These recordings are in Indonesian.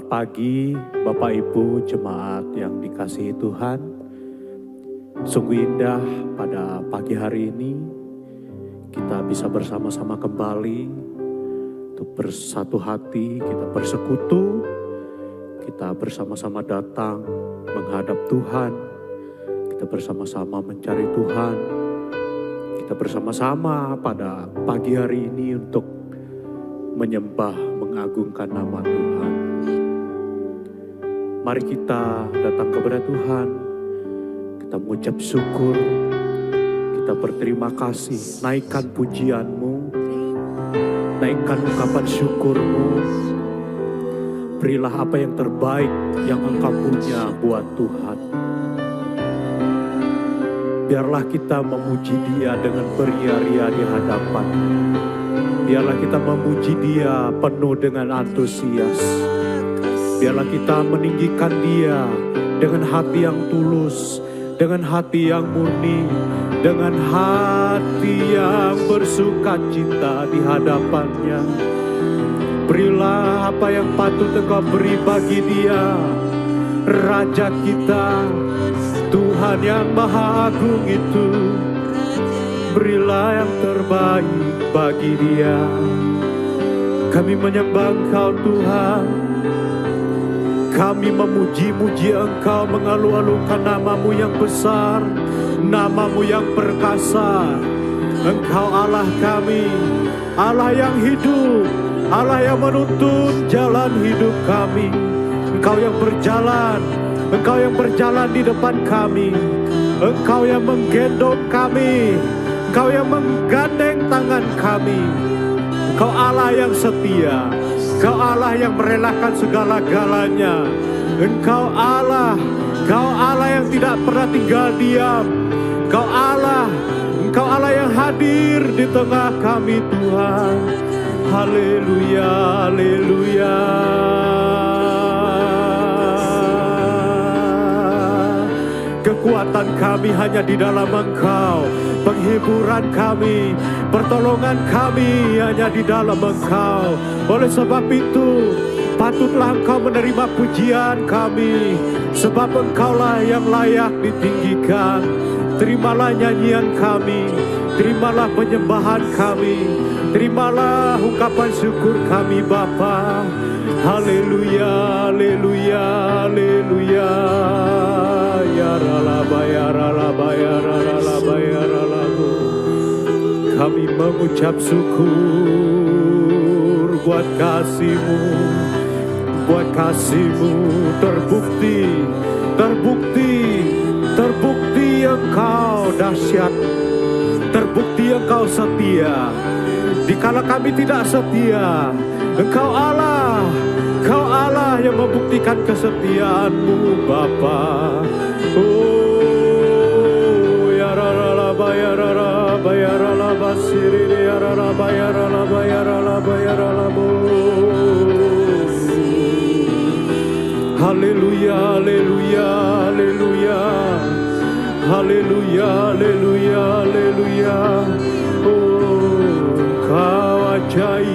Selamat pagi Bapak Ibu jemaat yang dikasihi Tuhan. Sungguh indah pada pagi hari ini kita bisa bersama-sama kembali untuk bersatu hati, kita bersekutu, kita bersama-sama datang menghadap Tuhan, kita bersama-sama mencari Tuhan, kita bersama-sama pada pagi hari ini untuk menyembah, mengagungkan nama Tuhan. Mari kita datang kepada Tuhan, kita mengucap syukur, kita berterima kasih, naikkan pujian-Mu, naikkan ungkapan syukur-Mu. Berilah apa yang terbaik yang Engkau punya buat Tuhan. Biarlah kita memuji Dia dengan beria-ria di hadapan. Biarlah kita memuji Dia penuh dengan antusias. Biarlah kita meninggikan Dia dengan hati yang tulus, dengan hati yang murni, dengan hati yang bersukacita di hadapan-Nya. Berilah apa yang patut Engkau beri bagi Dia, Raja kita, Tuhan yang Maha Agung itu. Berilah yang terbaik bagi Dia. Kami menyembah Engkau Tuhan. Kami memuji-muji Engkau, mengalu-alukan nama-Mu yang besar, nama-Mu yang perkasa. Engkau Allah kami, Allah yang hidup, Allah yang menuntun jalan hidup kami. Engkau yang berjalan, Engkau yang berjalan di depan kami. Engkau yang menggendong kami, Engkau yang menggandeng tangan kami. Engkau Allah yang setia, Engkau Allah yang merelakan segala-galanya. Engkau Allah yang tidak pernah tinggal diam. Engkau Allah yang hadir di tengah kami Tuhan. Haleluya, haleluya. Kekuatan kami hanya di dalam Engkau. Penghiburan kami, pertolongan kami hanya di dalam Engkau. Oleh sebab itu, patutlah Engkau menerima pujian kami, sebab Engkaulah yang layak ditinggikan. Terimalah nyanyian kami, terimalah penyembahan kami, terimalah ungkapan syukur kami Bapa. Haleluya, haleluya, haleluya. Ya ralaba, ya ralaba, ya ralaba, ya ralaba. Kami mengucap syukur buat kasih-Mu, buat kasih-Mu terbukti, terbukti, terbukti Engkau dahsyat, terbukti Engkau setia. Dikala kami tidak setia, Engkau Allah, Engkau Allah yang membuktikan kesetiaan-Mu Bapa. Oh, ya ralaba, ya ralaba, ya ralaba, siri, ya ralaba, ya ralaba, ya ralaba, ya ralaba. Haleluya, haleluya, haleluya. Haleluya, haleluya, haleluya. Oh, Engkau ajaib,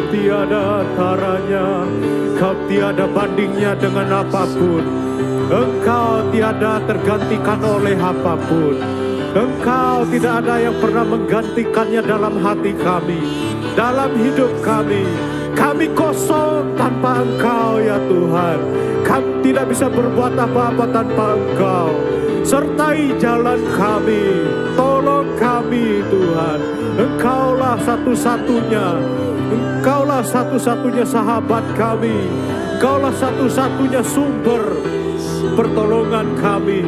tiada taranya. Engkau tiada bandingnya dengan apapun. Engkau tiada tergantikan oleh apapun. Engkau tidak ada yang pernah menggantikannya dalam hati kami, dalam hidup kami. Kami kosong tanpa Engkau ya Tuhan. Kami tidak bisa berbuat apa-apa tanpa Engkau. Sertai jalan kami, tolong kami Tuhan. Engkaulah satu-satunya, Engkaulah satu-satunya sahabat kami. Engkaulah satu-satunya sumber pertolongan kami.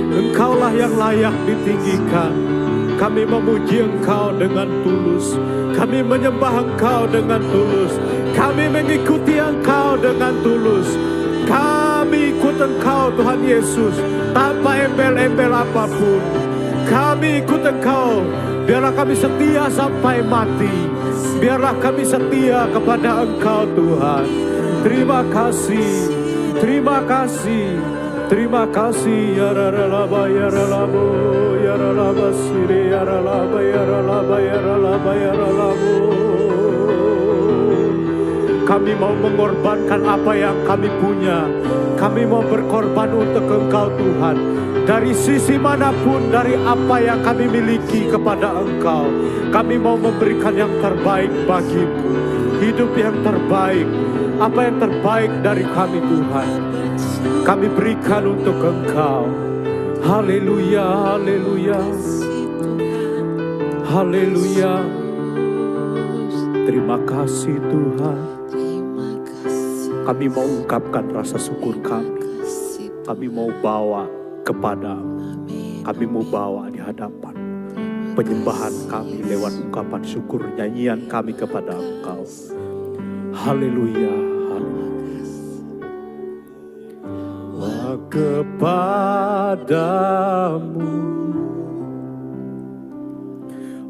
Engkaulah yang layak ditinggikan. Kami memuji Engkau dengan tulus. Kami menyembah Engkau dengan tulus. Kami mengikuti Engkau dengan tulus. Kami ikut Engkau Tuhan Yesus tanpa embel-embel apapun. Kami ikut Engkau. Biarlah kami setia sampai mati. Biarlah kami setia kepada Engkau Tuhan. Terima kasih, terima kasih, terima kasih. Ya ralaba, ya ralaba, ya ralaba, siri, ya ralaba, ya ralaba, ya ralaba, ya ralaba. Kami mau mengorbankan apa yang kami punya. Kami mau berkorban untuk Engkau Tuhan. Dari sisi manapun, dari apa yang kami miliki kepada Engkau, kami mau memberikan yang terbaik bagimu. Hidup yang terbaik, apa yang terbaik dari kami Tuhan, kami berikan untuk Engkau. Haleluya, haleluya, haleluya. Terima kasih Tuhan. Kami mau ungkapkan rasa syukur kami. Kami mau bawa kepada, kami mau bawa di hadapan penyembahan kami lewat ungkapan syukur, nyanyian kami kepada Engkau. Haleluya, haleluya. Wa kepadamu,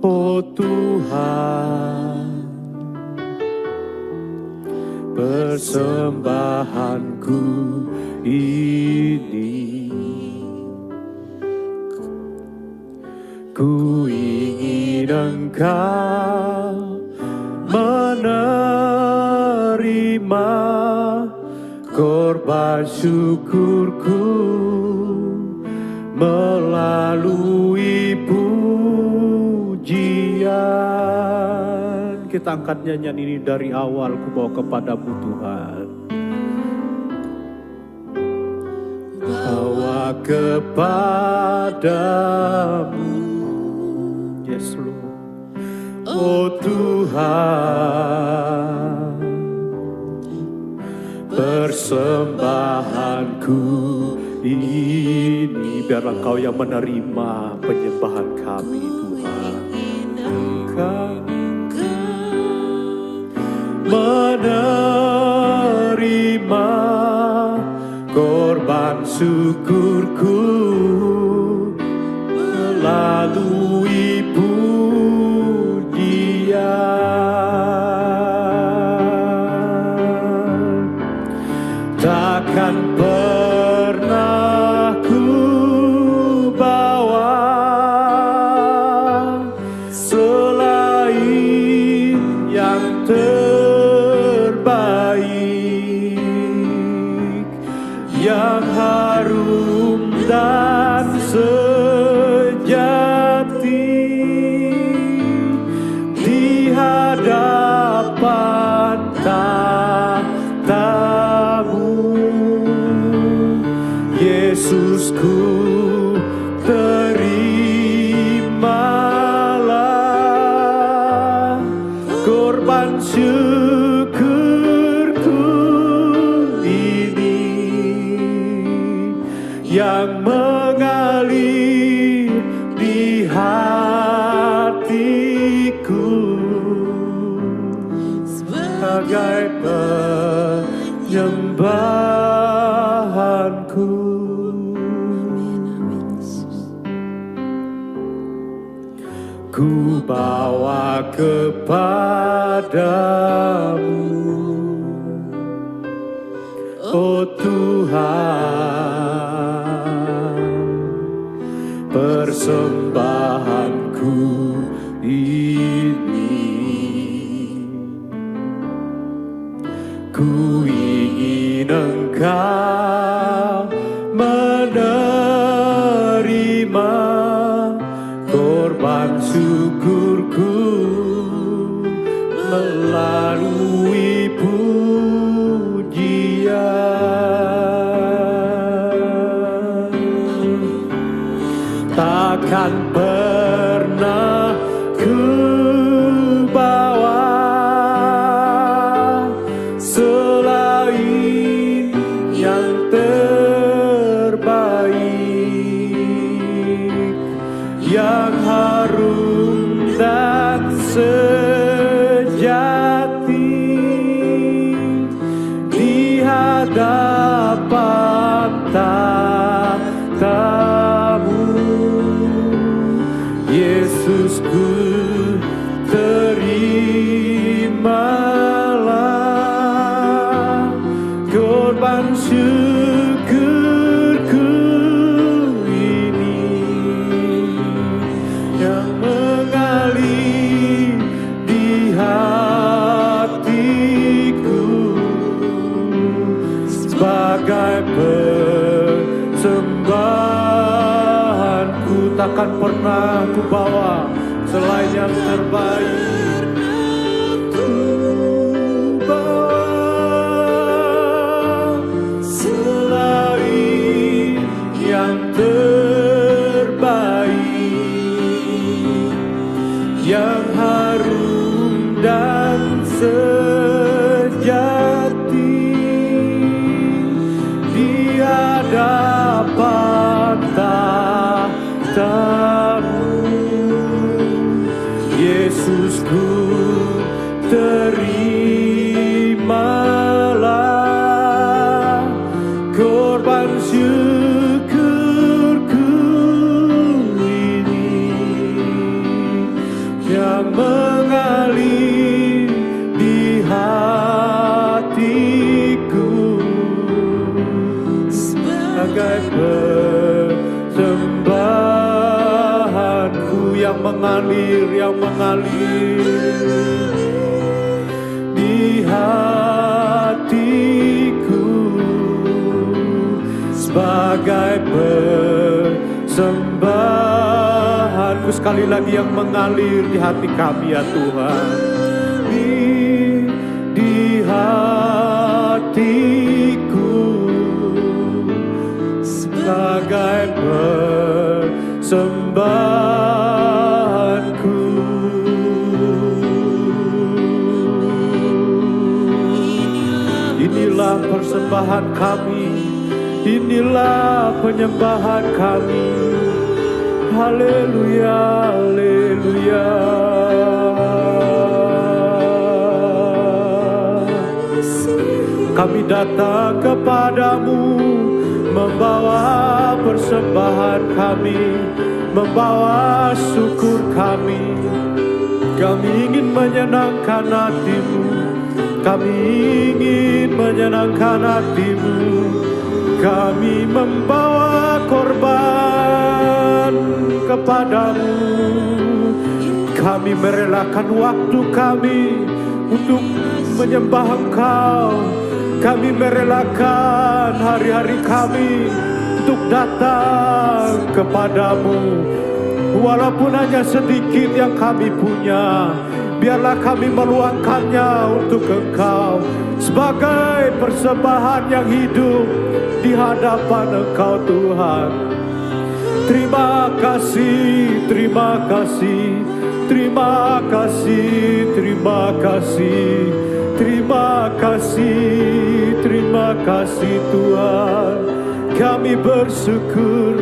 oh Tuhan, persembahanku ini. Ku ingin Engkau menerima korban syukurku melalui pujian. Kita angkat nyanyian ini dari awal, ku bawa kepadamu Tuhan. Bawa kepadamu, yes Lord, oh Tuhan, persembahanku ini. Biarlah Kau yang menerima penyembahan kami Tuhan. Engkau menerima korban syukurku melalui pujian. Takkan pernah ku bawa selain yang terbaik, yang harum dan sejati di hadapan tahta-Mu. Yesusku, terimalah korban syukurku ini yang mengalir di hatiku sebagai penyembahanku. Ku bawa kepadamu, oh Tuhan, persembahanku ini. Ku ingin Engkau menerima korban syukurku melalui pujian. Takkan pernah ku bawa selain yang terbaik, yang harum dan sejati di hadapan tahta-Mu. Yesusku, terimalah korban syukurku ini yang mengalir di hatiku sebagai persembahanku. Takkan pernah ku bawa selain yang terbaik. Yang harum dan sejati di hadapan tahtamu, Yesusku, terimalah korban syukurku ini yang mengalir di hatiku sebagai persembahanku, yang mengalir di hatiku sebagai persembahanku. Sekali lagi, yang mengalir di hati kami ya Tuhan, di hatiku sebagai persembahanku. Inilah persembahan kami, inilah penyembahan kami. Haleluya, haleluya. Kami datang kepadamu, membawa persembahan kami, membawa syukur kami. Kami ingin menyenangkan hatimu, kami ingin menyenangkan hatimu. Kami membawa korban kepadamu. Kami merelakan waktu kami untuk menyembah Engkau. Kami merelakan hari-hari kami untuk datang kepadamu. Walaupun hanya sedikit yang kami punya, biarlah kami meluangkannya untuk Engkau sebagai persembahan yang hidup di hadapan Engkau Tuhan. Terima kasih, terima kasih, terima kasih, terima kasih, terima kasih, terima kasih Tuhan. Kami bersyukur,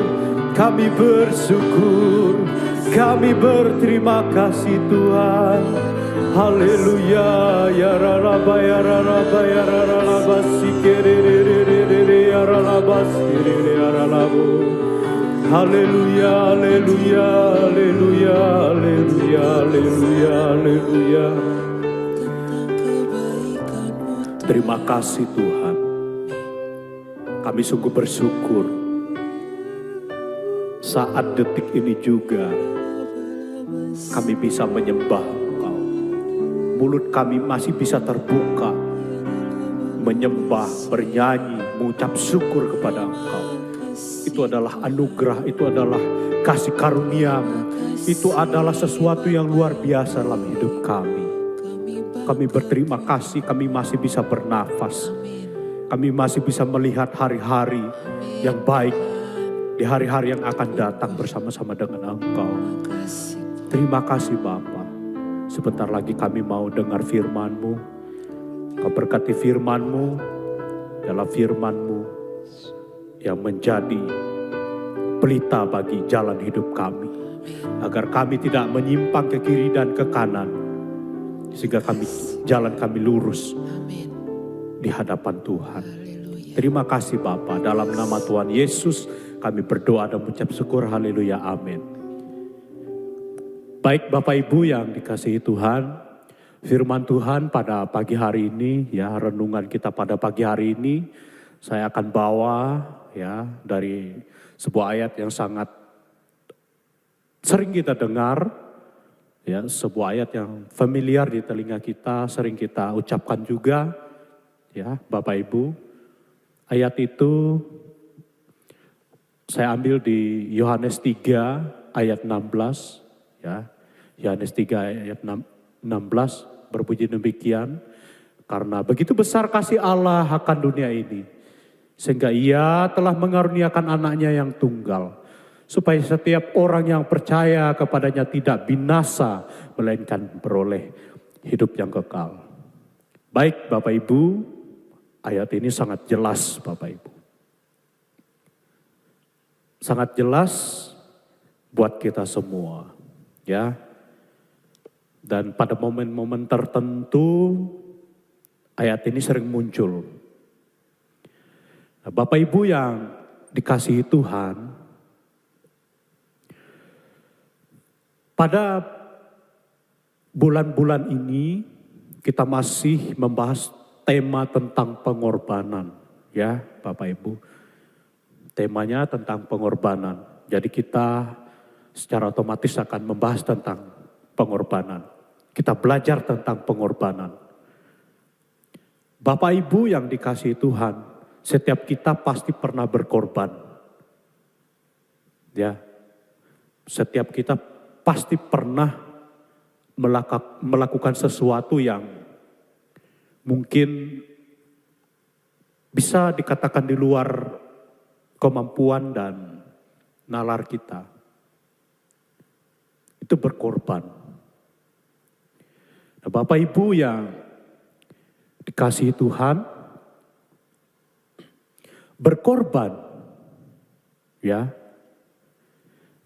kami bersyukur, kami berterima kasih Tuhan. Haleluya, ya ralaba, ya ralaba, ya ralaba, sikerere, ya ralaba, sikerere, ya ralabu. Haleluya, haleluya, haleluya, haleluya, haleluya, haleluya. Terima kasih Tuhan. Kami sungguh bersyukur saat detik ini juga kami bisa menyembah Engkau. Mulut kami masih bisa terbuka, menyembah, bernyanyi, mengucap syukur kepada Engkau. Itu adalah anugerah, itu adalah kasih karunia-Mu. Itu adalah sesuatu yang luar biasa dalam hidup kami. Kami berterima kasih, kami masih bisa bernafas. Kami masih bisa melihat hari-hari yang baik, di hari-hari yang akan datang bersama-sama dengan Engkau. Terima kasih Bapa. Sebentar lagi kami mau dengar firman-Mu. Kau berkati firman-Mu, dalam firman-Mu yang menjadi pelita bagi jalan hidup kami. Agar kami tidak menyimpang ke kiri dan ke kanan. Sehingga jalan kami lurus di hadapan Tuhan. Terima kasih Bapa. Dalam nama Tuhan Yesus kami berdoa dan mengucap syukur. Haleluya, amin. Baik Bapak Ibu yang dikasihi Tuhan, firman Tuhan pada pagi hari ini, ya, renungan kita pada pagi hari ini, saya akan bawa ya dari sebuah ayat yang sangat sering kita dengar, ya, sebuah ayat yang familiar di telinga kita, sering kita ucapkan juga, ya Bapak Ibu. Ayat itu saya ambil di Yohanes 3 ayat 16 ya. Yohanes 3 ayat 16 berbunyi demikian, karena begitu besar kasih Allah akan dunia ini, sehingga Ia telah mengaruniakan anaknya yang tunggal, supaya setiap orang yang percaya kepadanya tidak binasa, melainkan beroleh hidup yang kekal. Baik Bapak Ibu, ayat ini sangat jelas Bapak Ibu. Sangat jelas buat kita semua ya. Dan pada momen-momen tertentu ayat ini sering muncul. Nah, Bapak Ibu yang dikasihi Tuhan, pada bulan-bulan ini kita masih membahas tema tentang pengorbanan ya Bapak Ibu. Temanya tentang pengorbanan. Jadi kita secara otomatis akan membahas tentang pengorbanan. Kita belajar tentang pengorbanan. Bapak Ibu yang dikasihi Tuhan, setiap kita pasti pernah berkorban. Ya. Setiap kita pasti pernah melakukan sesuatu yang mungkin bisa dikatakan di luar kemampuan dan nalar kita. Itu berkorban. Nah, Bapak Ibu yang dikasihi Tuhan, berkorban ya,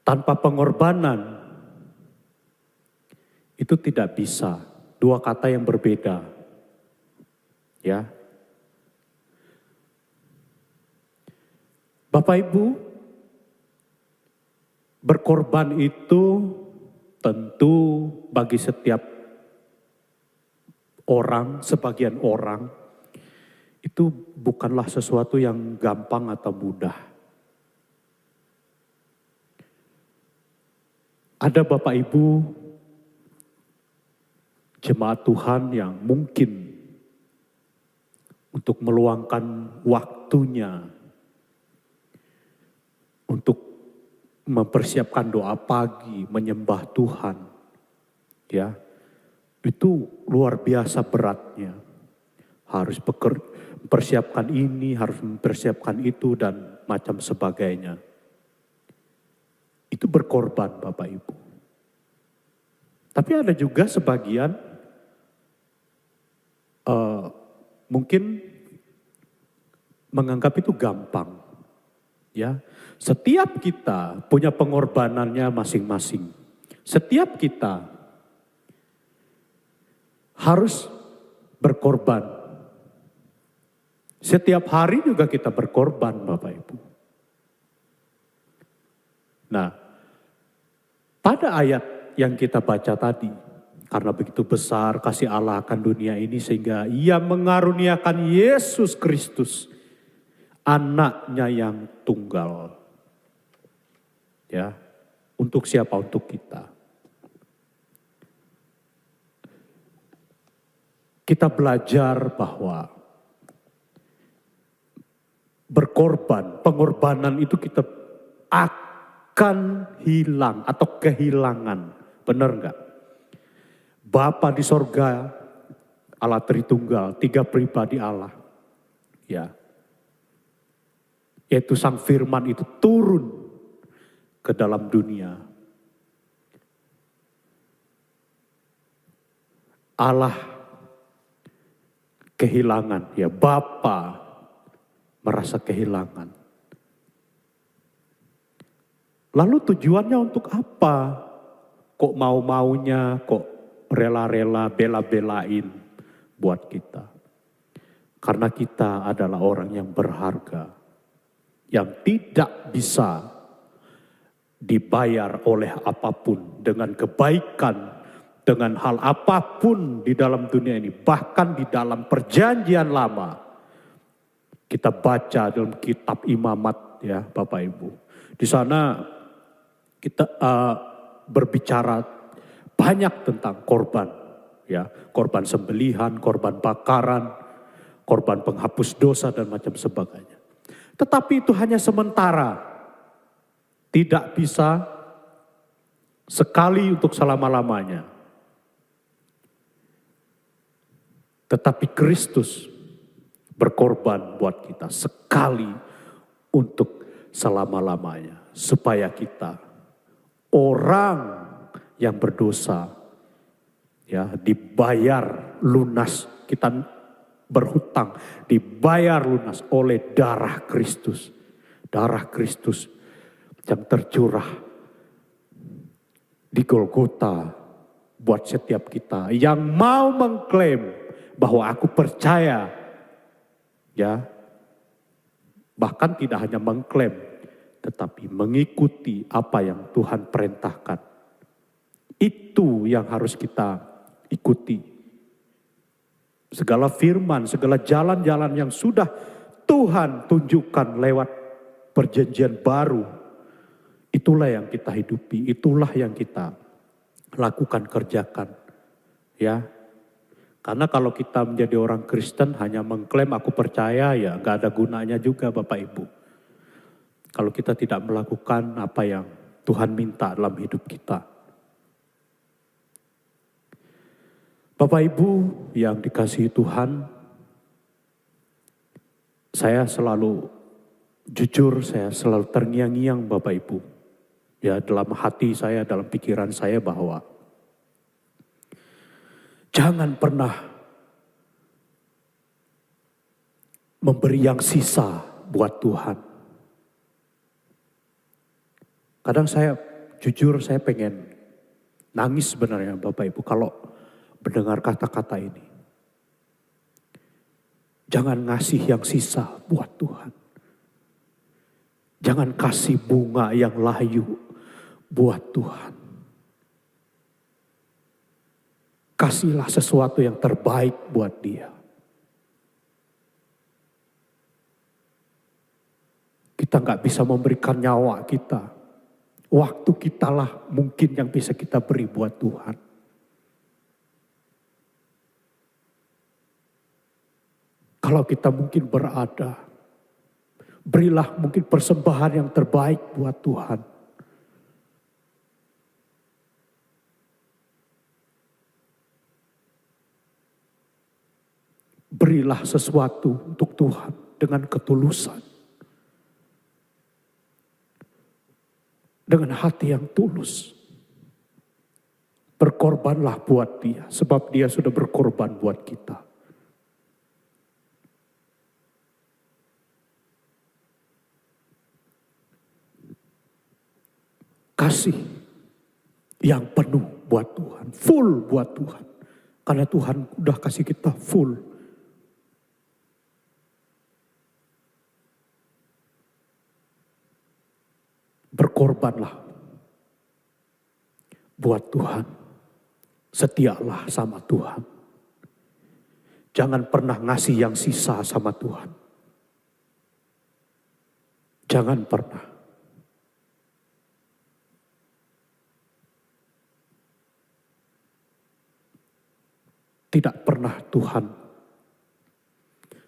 tanpa pengorbanan itu tidak bisa. Dua kata yang berbeda ya. Bapak Ibu, berkorban itu tentu bagi setiap orang, sebagian orang, itu bukanlah sesuatu yang gampang atau mudah. Ada Bapak Ibu, jemaat Tuhan yang mungkin untuk meluangkan waktunya untuk mempersiapkan doa pagi, menyembah Tuhan, ya, itu luar biasa beratnya. Harus mempersiapkan ini, harus mempersiapkan itu, dan macam sebagainya. Itu berkorban Bapak Ibu. Tapi ada juga sebagian mungkin menganggap itu gampang. Ya, setiap kita punya pengorbanannya masing-masing. Setiap kita harus berkorban. Setiap hari juga kita berkorban Bapak Ibu. Nah, pada ayat yang kita baca tadi, karena begitu besar kasih Allah akan dunia ini sehingga Ia mengaruniakan Yesus Kristus, anaknya yang tunggal. Ya, untuk siapa? Untuk kita. Kita belajar bahwa berkorban, pengorbanan itu kita akan hilang atau kehilangan. Benar enggak? Bapa di sorga, Allah Tritunggal, tiga pribadi Allah. Ya. Yaitu Sang Firman itu turun ke dalam dunia. Allah kehilangan, ya Bapa merasa kehilangan. Lalu tujuannya untuk apa? Kok mau-maunya, kok rela-rela, bela-belain buat kita. Karena kita adalah orang yang berharga, yang tidak bisa dibayar oleh apapun dengan kebaikan, dengan hal apapun di dalam dunia ini. Bahkan di dalam perjanjian lama, kita baca dalam kitab Imamat ya Bapak Ibu. Di sana kita berbicara banyak tentang korban. Ya, korban sembelihan, korban bakaran, korban penghapus dosa dan macam sebagainya. Tetapi itu hanya sementara. Tidak bisa sekali untuk selama-lamanya. Tetapi Kristus berkorban buat kita sekali untuk selama-lamanya. Supaya kita, orang yang berdosa, ya, dibayar lunas. Kita berhutang, dibayar lunas oleh darah Kristus. Darah Kristus yang tercurah di Golgota buat setiap kita yang mau mengklaim bahwa aku percaya, ya, bahkan tidak hanya mengklaim tetapi mengikuti apa yang Tuhan perintahkan. Itu yang harus kita ikuti. Segala firman, segala jalan-jalan yang sudah Tuhan tunjukkan lewat perjanjian baru, itulah yang kita hidupi, itulah yang kita lakukan, kerjakan. Ya, karena kalau kita menjadi orang Kristen hanya mengklaim aku percaya, ya gak ada gunanya juga Bapak Ibu. Kalau kita tidak melakukan apa yang Tuhan minta dalam hidup kita. Bapak Ibu yang dikasihi Tuhan, saya selalu jujur, saya selalu terngiang-ngiang Bapak Ibu. Ya, dalam hati saya, dalam pikiran saya bahwa jangan pernah memberi yang sisa buat Tuhan. Kadang saya jujur, saya pengen nangis sebenarnya Bapak Ibu kalau mendengar kata-kata ini. Jangan ngasih yang sisa buat Tuhan. Jangan kasih bunga yang layu buat Tuhan. Kasihlah sesuatu yang terbaik buat Dia. Kita gak bisa memberikan nyawa kita. Waktu kita lah mungkin yang bisa kita beri buat Tuhan. Kalau kita mungkin berada, berilah mungkin persembahan yang terbaik buat Tuhan. Berilah sesuatu untuk Tuhan dengan ketulusan. Dengan hati yang tulus. Berkorbanlah buat Dia, sebab Dia sudah berkorban buat kita. Kasih yang penuh buat Tuhan, full buat Tuhan. Karena Tuhan udah kasih kita full. Berkorbanlah buat Tuhan. Setialah sama Tuhan. Jangan pernah ngasih yang sisa sama Tuhan. Jangan pernah. Tidak pernah Tuhan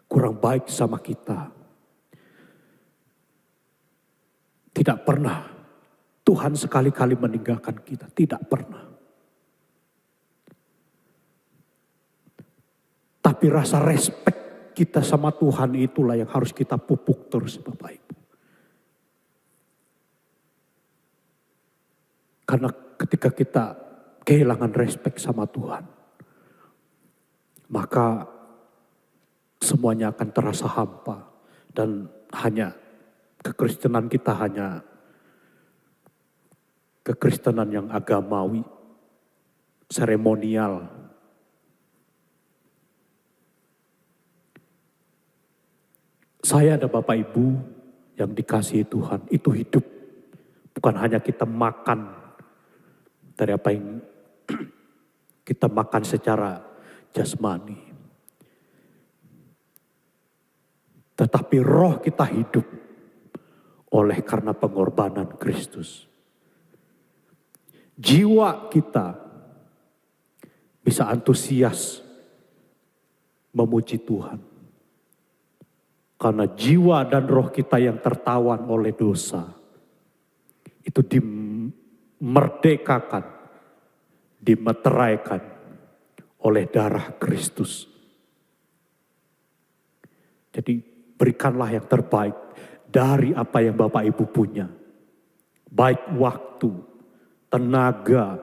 kurang baik sama kita. Tidak pernah Tuhan sekali-kali meninggalkan kita. Tidak pernah. Tapi rasa respek kita sama Tuhan itulah yang harus kita pupuk terus Bapak Ibu. Karena ketika kita kehilangan respek sama Tuhan, maka semuanya akan terasa hampa. Dan hanya kekristenan kita hanya kekristenan yang agamawi, seremonial. Saya ada Bapak Ibu yang dikasihi Tuhan, itu hidup. Bukan hanya kita makan dari apa yang kita makan secara jasmani. Tetapi roh kita hidup oleh karena pengorbanan Kristus. Jiwa kita bisa antusias memuji Tuhan. Karena jiwa dan roh kita yang tertawan oleh dosa itu dimerdekakan, dimeteraikan oleh darah Kristus. Jadi berikanlah yang terbaik dari apa yang Bapak Ibu punya. Baik waktu, tenaga,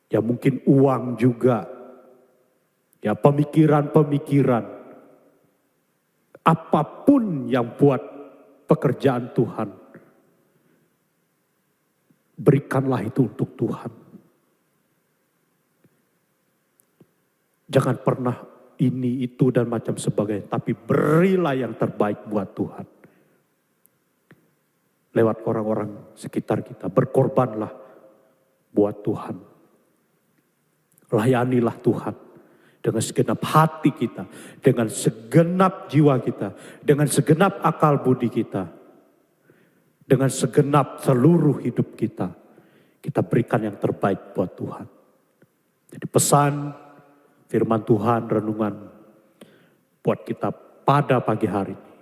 ya mungkin uang juga, ya pemikiran-pemikiran. Apapun yang buat pekerjaan Tuhan, berikanlah itu untuk Tuhan. Jangan pernah ini, itu, dan macam sebagainya. Tapi berilah yang terbaik buat Tuhan. Lewat orang-orang sekitar kita. Berkorbanlah buat Tuhan. Layanilah Tuhan. Dengan segenap hati kita. Dengan segenap jiwa kita. Dengan segenap akal budi kita. Dengan segenap seluruh hidup kita. Kita berikan yang terbaik buat Tuhan. Jadi pesan firman Tuhan, renungan buat kita pada pagi hari ini.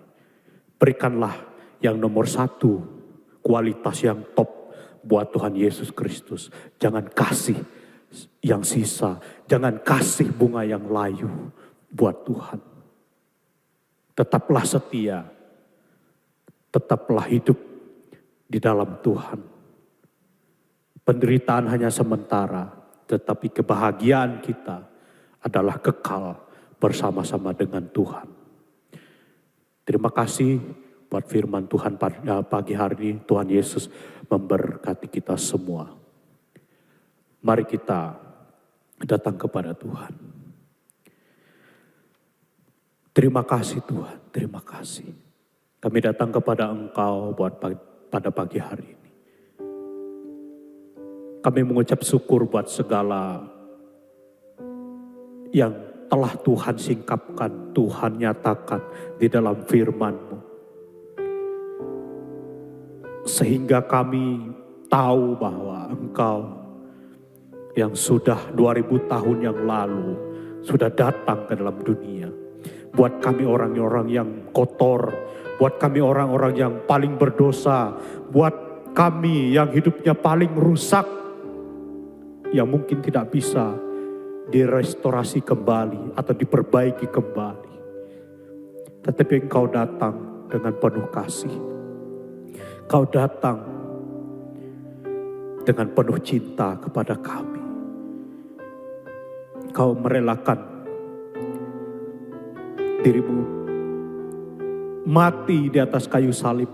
Berikanlah yang nomor satu, kualitas yang top buat Tuhan Yesus Kristus. Jangan kasih yang sisa, jangan kasih bunga yang layu buat Tuhan. Tetaplah setia, tetaplah hidup di dalam Tuhan. Penderitaan hanya sementara, tetapi kebahagiaan kita adalah kekal bersama-sama dengan Tuhan. Terima kasih buat firman Tuhan pada pagi hari ini. Tuhan Yesus memberkati kita semua. Mari kita datang kepada Tuhan. Terima kasih Tuhan, terima kasih. Kami datang kepada Engkau pada pagi hari ini. Kami mengucap syukur buat segala yang telah Tuhan singkapkan, Tuhan nyatakan di dalam firman-Mu. Sehingga kami tahu bahwa Engkau yang sudah 2000 tahun yang lalu sudah datang ke dalam dunia. Buat kami orang-orang yang kotor, buat kami orang-orang yang paling berdosa, buat kami yang hidupnya paling rusak, yang mungkin tidak bisa direstorasi kembali atau diperbaiki kembali. Tetapi Engkau datang dengan penuh kasih. Engkau datang dengan penuh cinta kepada kami. Engkau merelakan dirimu mati di atas kayu salib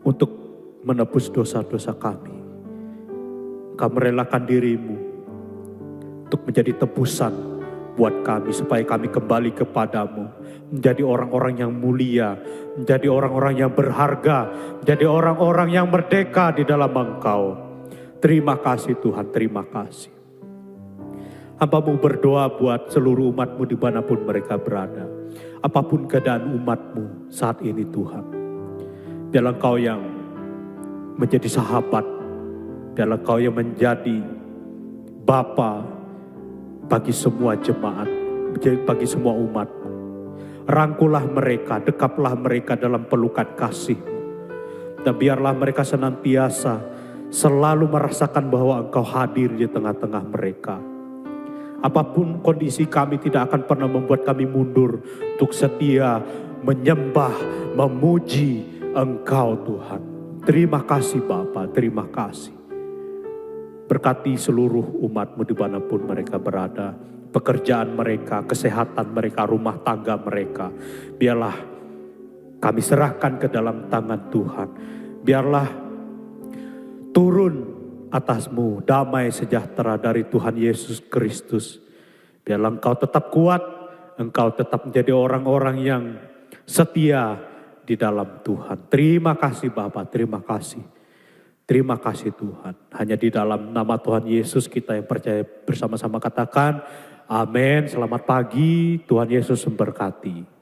untuk menebus dosa-dosa kami. Engkau merelakan dirimu untuk menjadi tebusan buat kami, supaya kami kembali kepadamu, menjadi orang-orang yang mulia, menjadi orang-orang yang berharga, menjadi orang-orang yang merdeka di dalam Engkau. Terima kasih Tuhan, terima kasih. Hamba-Mu berdoa buat seluruh umat-Mu dimanapun mereka berada. Apapun keadaan umat-Mu saat ini Tuhan. Biarlah Engkau yang menjadi sahabat, biarlah Engkau yang menjadi Bapa bagi semua jemaat, bagi semua umat. Rangkulah mereka, dekaplah mereka dalam pelukan kasih. Dan biarlah mereka senantiasa selalu merasakan bahwa Engkau hadir di tengah-tengah mereka. Apapun kondisi kami tidak akan pernah membuat kami mundur untuk setia menyembah, memuji Engkau Tuhan. Terima kasih Bapa, terima kasih. Berkati seluruh umat-Mu dimanapun mereka berada. Pekerjaan mereka, kesehatan mereka, rumah tangga mereka. Biarlah kami serahkan ke dalam tangan Tuhan. Biarlah turun atas-Mu damai sejahtera dari Tuhan Yesus Kristus. Biarlah Engkau tetap kuat. Engkau tetap menjadi orang-orang yang setia di dalam Tuhan. Terima kasih Bapa, terima kasih. Terima kasih Tuhan. Hanya di dalam nama Tuhan Yesus kita yang percaya bersama-sama katakan amin. Selamat pagi, Tuhan Yesus memberkati.